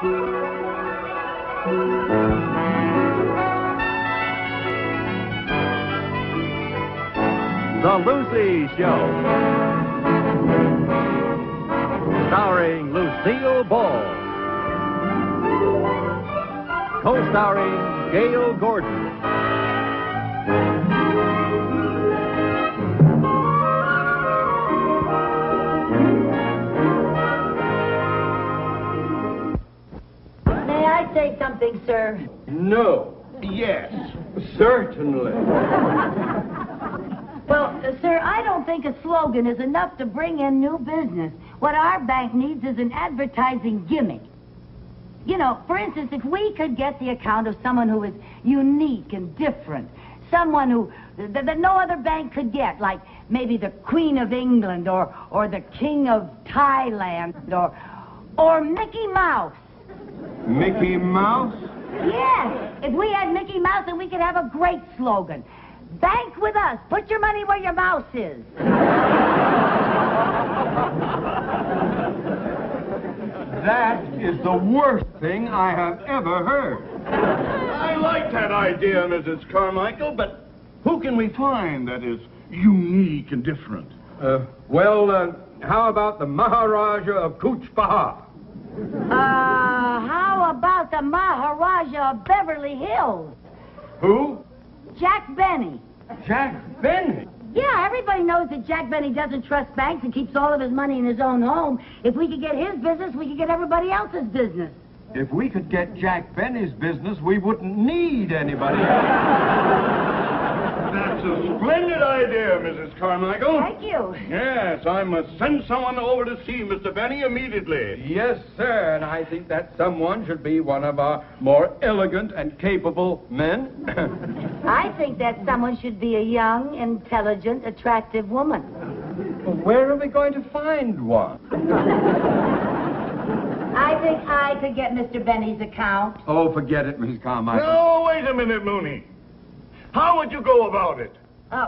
The Lucy Show, starring Lucille Ball, co-starring Gail Gordon. May I say something, sir? No. Yes. Certainly. Well, sir, I don't think a slogan is enough to bring in new business. What our bank needs is an advertising gimmick. You know, for instance, if we could get the account of someone who is unique and different, someone who that no other bank could get, like maybe the Queen of England or the King of Thailand or Mickey Mouse. Mickey Mouse? Yes, if we had Mickey Mouse, then we could have a great slogan. Bank with us. Put your money where your mouse is. That is the worst thing I have ever heard. I like that idea, Mrs. Carmichael, but who can we find that is unique and different? How about the Maharaja of Cooch Bahar? How about the Maharaja of Beverly Hills? Who? Jack Benny. Jack Benny. Yeah, everybody knows that Jack Benny doesn't trust banks and keeps all of his money in his own home. If we could get his business, we could get everybody else's business. If we could get Jack Benny's business, we wouldn't need anybody. That's a splendid idea, Mrs. Carmichael. Thank you. Yes, I must send someone over to see Mr. Benny immediately. Yes, sir, and I think that someone should be one of our more elegant and capable men. I think that someone should be a young, intelligent, attractive woman. Where are we going to find one? I think I could get Mr. Benny's account. Oh, forget it, Mrs. Carmichael. No, wait a minute, Mooney. How would you go about it?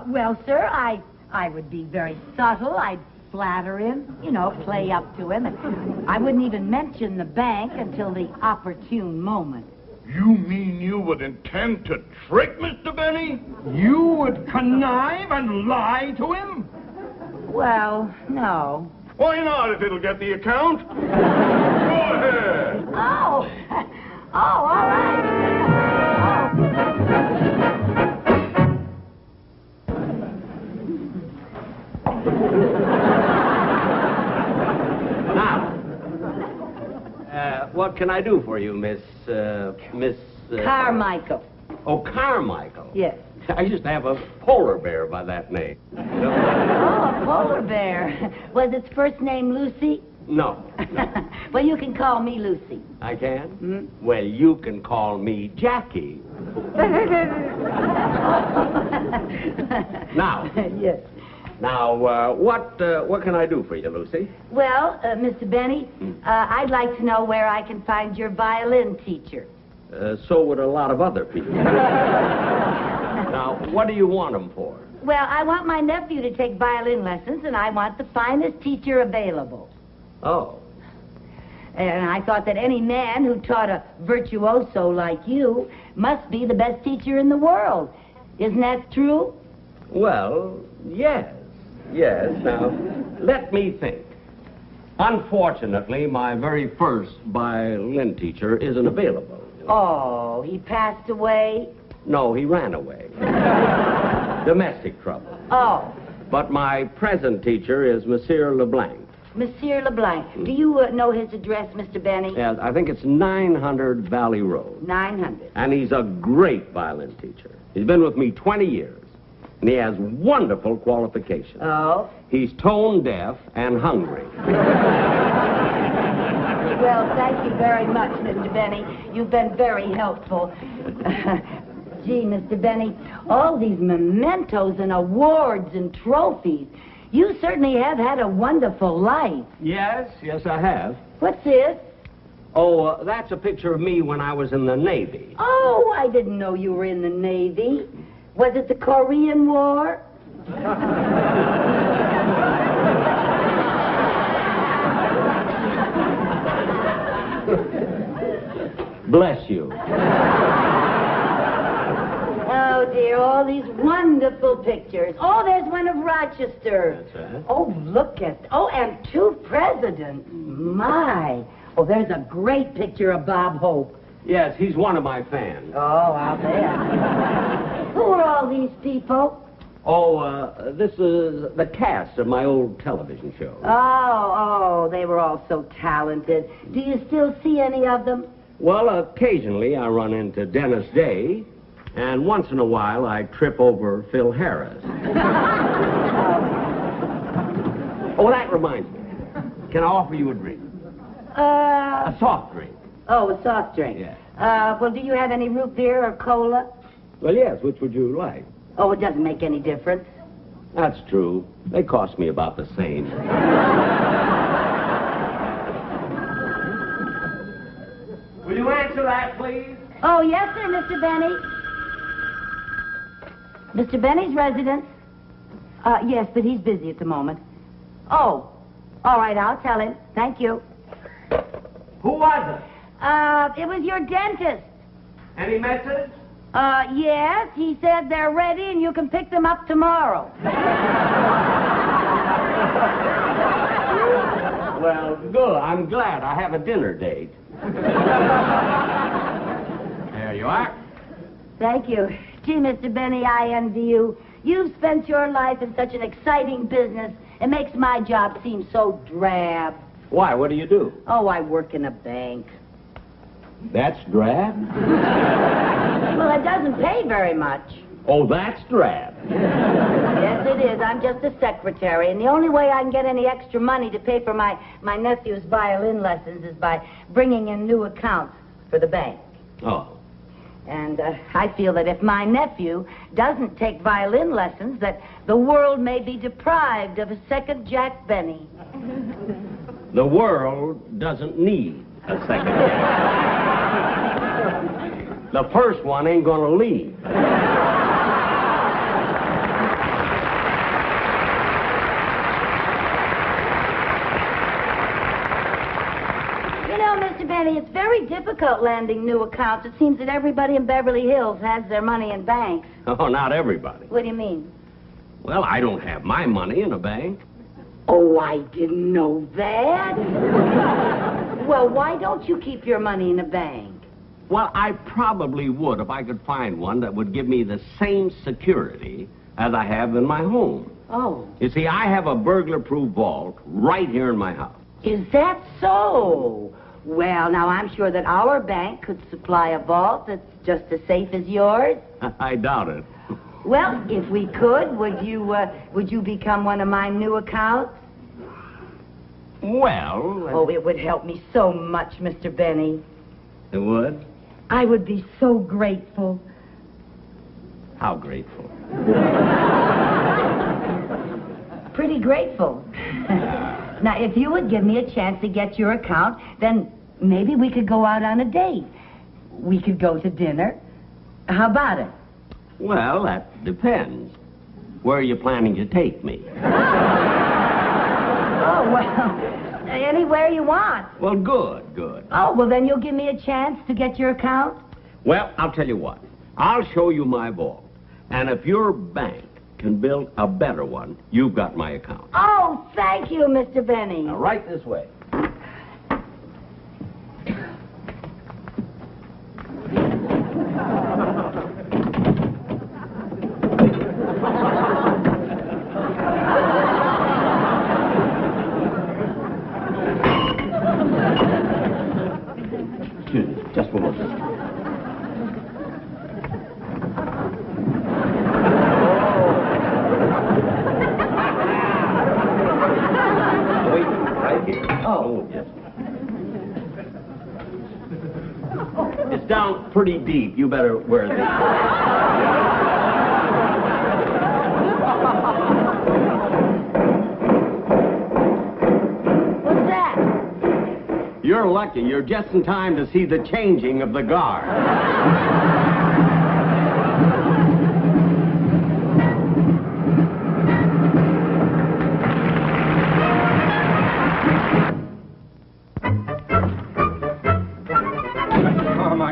Well, sir, I would be very subtle. I'd flatter him, you know, play up to him. And I wouldn't even mention the bank until the opportune moment. You mean you would intend to trick Mr. Benny? You would connive and lie to him? Well, no. Why not, if it'll get the account? Go ahead. Oh, all right. Now, what can I do for you, Miss... Carmichael. Oh, Carmichael. Yes. I used to have a polar bear by that name. Oh, a polar bear. Was its first name Lucy? No. Well, you can call me Lucy. I can? Hmm? Well, you can call me Jackie. Now. Yes. Now, what can I do for you, Lucy? Well, Mr. Benny, I'd like to know where I can find your violin teacher. So would a lot of other people. Now, what do you want them for? Well, I want my nephew to take violin lessons, and I want the finest teacher available. Oh. And I thought that any man who taught a virtuoso like you must be the best teacher in the world. Isn't that true? Well, yes. Yes. Now, let me think. Unfortunately, my very first violin teacher isn't available. Oh, he passed away? No, he ran away. Domestic trouble. Oh. But my present teacher is Monsieur LeBlanc. Monsieur LeBlanc. Do you know his address, Mr. Benny? Yeah, I think it's 900 Valley Road. 900. And he's a great violin teacher. He's been with me 20 years. And he has wonderful qualifications. Oh? He's tone deaf and hungry. Well, thank you very much, Mr. Benny. You've been very helpful. Gee, Mr. Benny, all these mementos and awards and trophies. You certainly have had a wonderful life. Yes, I have. What's this? Oh, that's a picture of me when I was in the Navy. Oh, I didn't know you were in the Navy. Was it the Korean War? Bless you. Oh, dear, all these wonderful pictures. Oh, there's one of Rochester. That's right. Oh, look at... Oh, and 2 presidents. My. Oh, there's a great picture of Bob Hope. Yes, he's one of my fans. Oh, I'll bet. Who are all these people? Oh, this is the cast of my old television show. Oh, they were all so talented. Do you still see any of them? Well, occasionally I run into Dennis Day, and once in a while I trip over Phil Harris. Oh, that reminds me. Can I offer you a drink? A soft drink. Oh, a soft drink. Yeah. Well, do you have any root beer or cola? Well, yes, which would you like? Oh, it doesn't make any difference. That's true. They cost me about the same. Will you answer that, please? Oh, yes, sir, Mr. Benny. Mr. Benny's residence? Yes, but he's busy at the moment. Oh, all right, I'll tell him. Thank you. Who was it? It was your dentist. Any message? Yes, he said they're ready and you can pick them up tomorrow. Well, good. I'm glad I have a dinner date. There you are. Thank you. Gee, Mr. Benny, I envy you. You've spent your life in such an exciting business. It makes my job seem so drab. Why, what do you do? Oh, I work in a bank. That's drab? Well, it doesn't pay very much. Oh, that's drab. Yes, it is. I'm just a secretary, and the only way I can get any extra money to pay for my nephew's violin lessons is by bringing in new accounts for the bank. Oh. And I feel that if my nephew doesn't take violin lessons, that the world may be deprived of a second Jack Benny. The world doesn't need a second Jack. The first one ain't gonna leave. Mr. Benny, it's very difficult landing new accounts. It seems that everybody in Beverly Hills has their money in banks. Oh, not everybody. What do you mean? Well, I don't have my money in a bank. Oh, I didn't know that. Well, why don't you keep your money in a bank? Well, I probably would if I could find one that would give me the same security as I have in my home. Oh. You see, I have a burglar-proof vault right here in my house. Is that so? Well, now, I'm sure that our bank could supply a vault that's just as safe as yours. I doubt it. Well, if we could, would you become one of my new accounts? Well... Oh, it would help me so much, Mr. Benny. It would? I would be so grateful. How grateful? Pretty grateful. Now, if you would give me a chance to get your account, then maybe we could go out on a date. We could go to dinner. How about it? Well, that depends. Where are you planning to take me? Oh, well, anywhere you want. Well, good, good. Oh, well, then you'll give me a chance to get your account? Well, I'll tell you what. I'll show you my vault. And if your bank can build a better one, you've got my account. Oh, thank you, Mr. Benny. Now, right this way. Excuse me, just one moment. Oh, yes. It's down pretty deep. You better wear these. What's that? You're lucky. You're just in time to see the changing of the guard.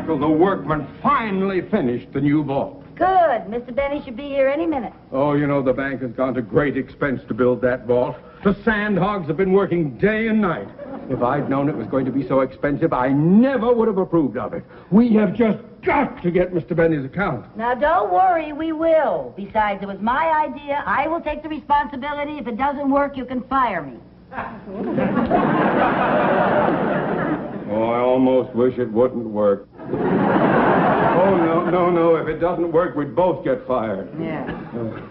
Carmichael, the workmen finally finished the new vault. Good. Mr. Benny should be here any minute. Oh, you know, the bank has gone to great expense to build that vault. The sand hogs have been working day and night. If I'd known it was going to be so expensive, I never would have approved of it. We have just got to get Mr. Benny's account. Now, don't worry, we will. Besides, it was my idea. I will take the responsibility. If it doesn't work, you can fire me. Oh, I almost wish it wouldn't work. Oh, no. If it doesn't work, we'd both get fired. Yeah.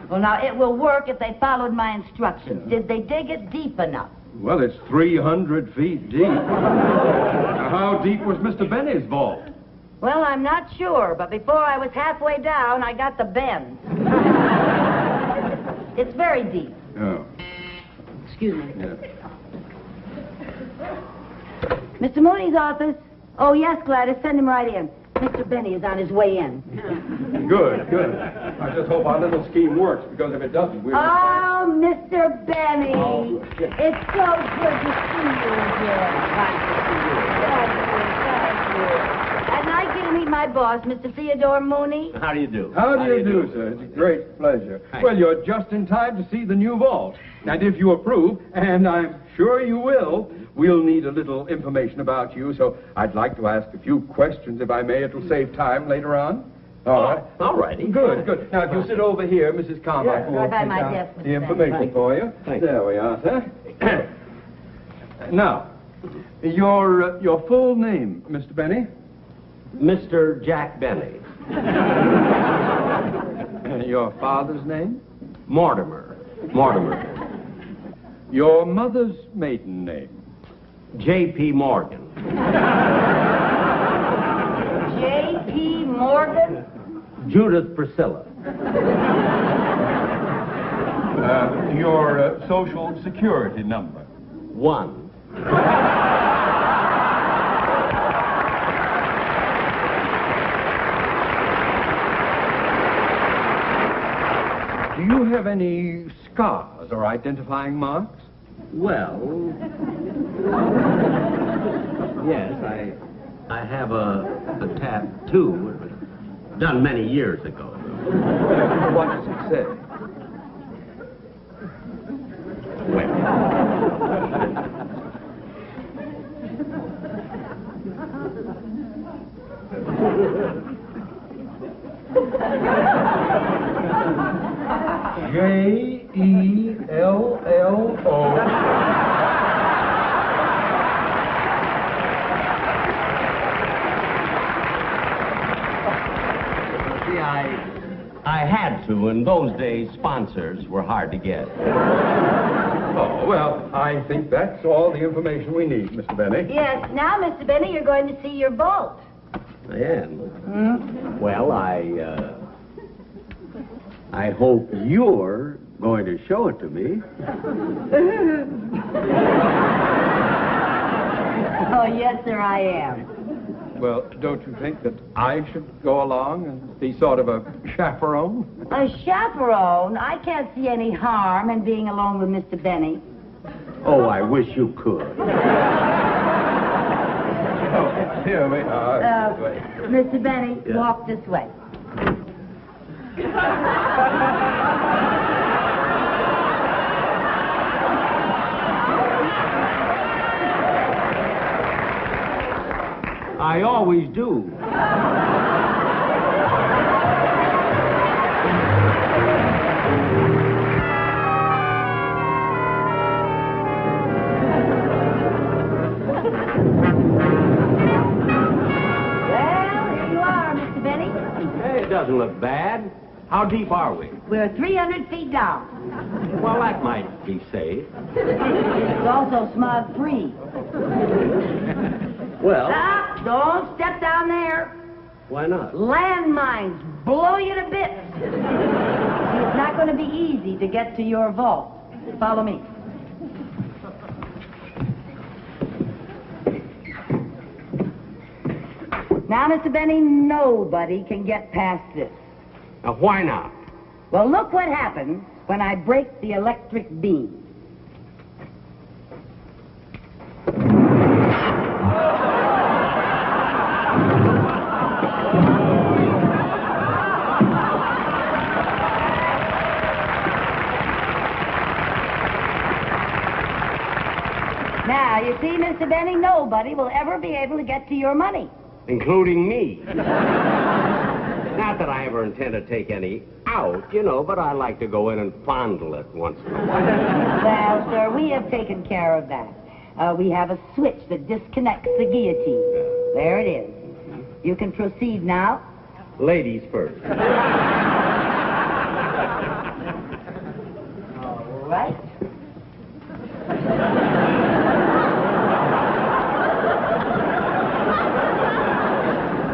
Well, now, it will work if they followed my instructions. Did they dig it deep enough? Well, it's 300 feet deep. Now, how deep was Mr. Benny's vault? Well, I'm not sure, but before I was halfway down, I got the bend. It's very deep. Oh. Excuse me. Yeah. Mr. Mooney's office? Oh, yes, Gladys, send him right in. Mr. Benny is on his way in. Good. I just hope our little scheme works, because if it doesn't, we'll... Oh, Mr. Benny. Oh, yes. It's so good to see you again. Thank you. And I'd like you to meet my boss, Mr. Theodore Mooney. How do you do? How do you do, sir? It's a great pleasure. Well, you're just in time to see the new vault. And if you approve, and I'm sure you will, we'll need a little information about you, so I'd like to ask a few questions, if I may. It'll save time later on. All right. All righty. Good. Now, if you sit over here, Mrs. Carmichael will Right by take my out desk, Mr. the information Benny. for you. Thank you. There we are, sir. Now, your full name, Mr. Benny? Mr. Jack Benny. Your father's name? Mortimer. Your mother's maiden name? J.P. Morgan. J.P. Morgan? Judith Priscilla. Your social security number? 1. Do you have any scars or identifying marks? Well, yes, I have a tattoo done many years ago. What does it say? Well, J-E-L-L-O. see, I had to. In those days, sponsors were hard to get. Oh, well, I think that's all the information we need, Mr. Benny. Yes. Now, Mr. Benny, you're going to see your vault. I am. Well, I hope you're going to show it to me. Oh, yes, sir, I am. Well, don't you think that I should go along and be sort of a chaperone? A chaperone? I can't see any harm in being alone with Mr. Benny. Oh, I wish you could. Oh, here we are. Mr. Benny, Yeah. walk this way. I always do. Well, here you are, Mr. Benny. Hey, it doesn't look bad. How deep are we? We're 300 feet down. Well, that might be safe. It's also smog-free. Well, Stop! Don't step down there. why not? Landmines blow you to bits. It's not going to be easy to get to your vault. Follow me. Now, Mr. Benny, nobody can get past this. Now, why not? Well, look what happens when I break the electric beam. You see, Mr. Benny, nobody will ever be able to get to your money. Including me. Not that I ever intend to take any out, but I like to go in and fondle it once in a while. Well, sir, we have taken care of that. We have a switch that disconnects the guillotine. There it is. You can proceed now. Ladies first. All right.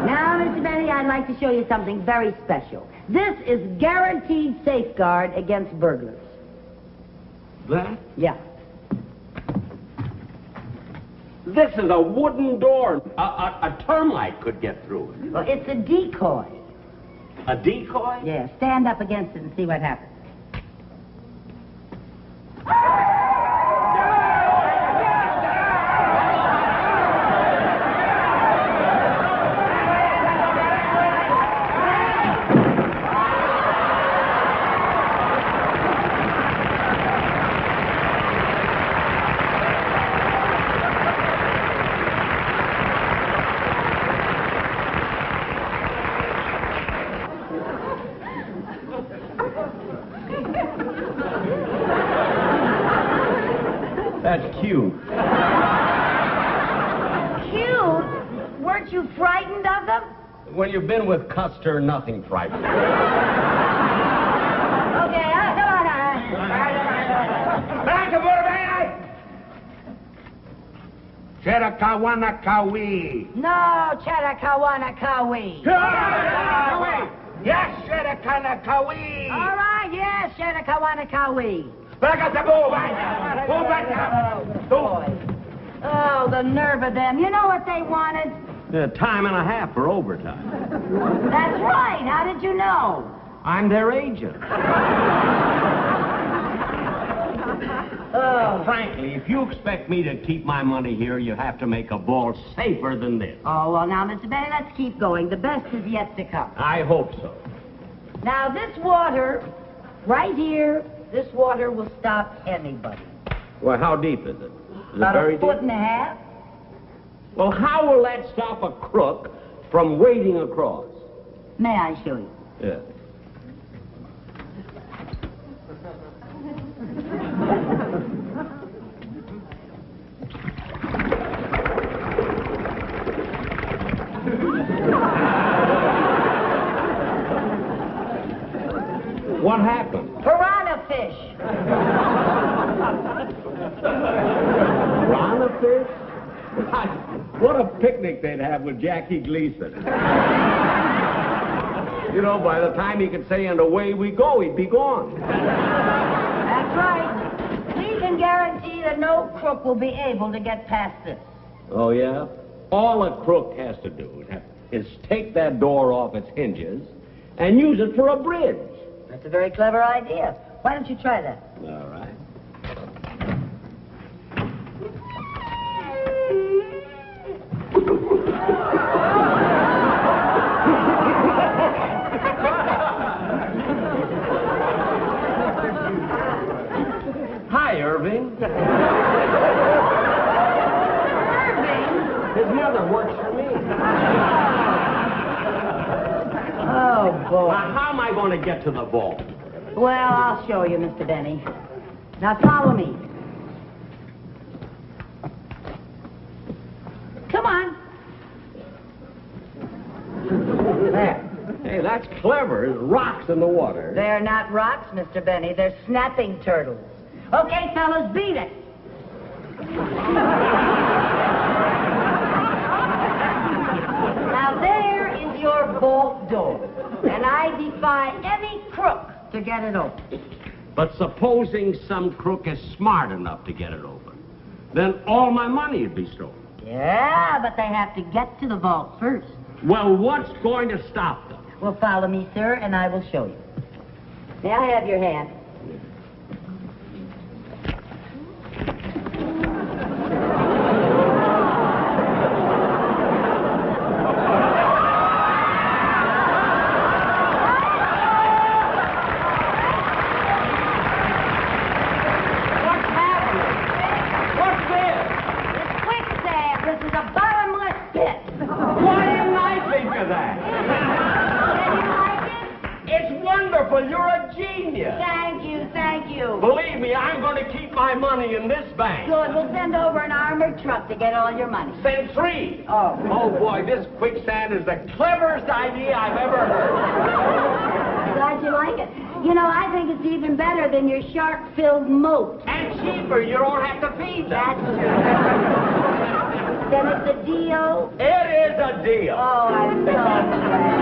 Now, Mr. Benny, I'd like to show you something very special. This is guaranteed safeguard against burglars. That? Yeah. This is a wooden door. A termite could get through it. Well, it's a decoy. A decoy? Yeah, stand up against it and see what happens. That's cute. Cute? Weren't you frightened of them? When you've been with Custer, nothing frightening. Okay, come on. Shedakawanakawi. No, Chattakawanakawi. Yes, Shedakanakawi. All right, yes, Chattakawanakawi. Boy. Oh, the nerve of them. You know what they wanted? Time and a half for overtime. That's right. How did you know? I'm their agent. Oh. Frankly, if you expect me to keep my money here, you have to make a vault safer than this. Oh, well, now, Mr. Benny, let's keep going. The best is yet to come. I hope so. Now, this water, right here, this water will stop anybody. Well, how deep is it? Is it About very a foot deep? and a half. Well, how will that stop a crook from wading across? May I show you? Yeah. What happened? Piranha fish. Piranha fish? What a picnic they'd have with Jackie Gleason. By the time he could say, and away we go, he'd be gone. That's right. We can guarantee that no crook will be able to get past this. Oh, yeah? All a crook has to do is take that door off its hinges and use it for a bridge. That's a very clever idea. Why don't you try that? All right. Hi, Irving. His mother works for me. Oh, boy. Now, how am I going to get to the vault? Well, I'll show you, Mr. Benny. Now, follow me. Come on. There. Hey, that's clever. There's rocks in the water. They're not rocks, Mr. Benny. They're snapping turtles. Okay, fellas, beat it. Now, there is your vault door. And I defy any crook to get it open. But supposing some crook is smart enough to get it open, then all my money would be stolen. Yeah, but they have to get to the vault first. Well, what's going to stop them? Well, follow me, sir, and I will show you. May I have your hand? wonderful. You're a genius. Thank you, thank you. Believe me, I'm going to keep my money in this bank. Good, we'll send over an armored truck to get all your money. Send 3. Oh. Oh, boy, this quicksand is the cleverest idea I've ever heard. Glad you like it. You know, I think it's even better than your shark-filled moat. And cheaper. You don't have to feed them. That's true. Then it's a deal? It is a deal. Oh, I'm so glad.